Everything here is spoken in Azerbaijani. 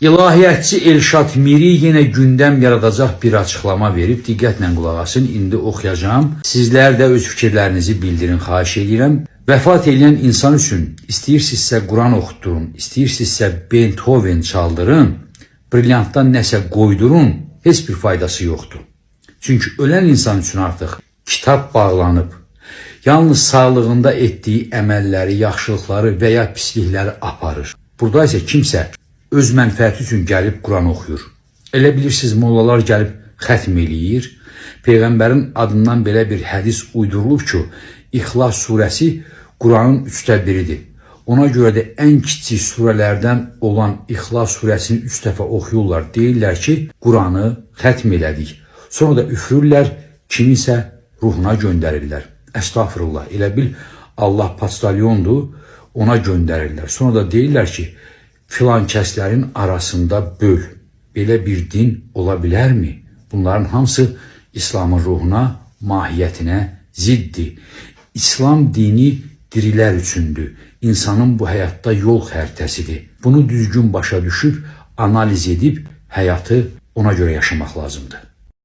İlahiyyatçı Elşad Miri yenə gündəm yaradacaq bir açıqlama verib. Diqqətlə qulaq asın, indi oxuyacağım. Sizlər də öz fikirlərinizi bildirin, xahiş edirəm. Vəfat edən insan üçün istəyirsinizsə Quran oxutdurun, istəyirsinizsə Beethoven çaldırın, brilyantdan nəsə qoydurun, heç bir faydası yoxdur. Çünki ölən insan üçün artıq kitab bağlanıb. Yalnız sağlığında etdiyi əməlləri, yaxşılıqları və ya pislikləri aparır. Burada isə kimsə öz mənfəəti üçün gəlib Quran oxuyur. Elə bilirsiniz, mollalar gəlib xətm eləyir. Peyğəmbərin adından belə bir hədis uydurulub ki, İxlas surəsi Quranın 1/3-idir. Ona görə də ən kiçik surələrdən olan İxlas surəsini 3 dəfə oxuyurlar. Deyirlər ki, Quranı xətm elədik. Sonra da üfürürlər, kimisə ruhuna göndərirlər. Əstağfurullah, elə bil Allah paçtalyondur, ona göndərirlər. Sonra da deyirlər ki, filan kəslərin arasında böl. Belə bir din ola bilərmi? Bunların hamısı İslamın ruhuna, mahiyyətinə ziddir. İslam dini dirilər üçündür. İnsanın bu həyatda yol xəritəsidir. Bunu düzgün başa düşüb, analiz edib həyatı ona görə yaşamaq lazımdır.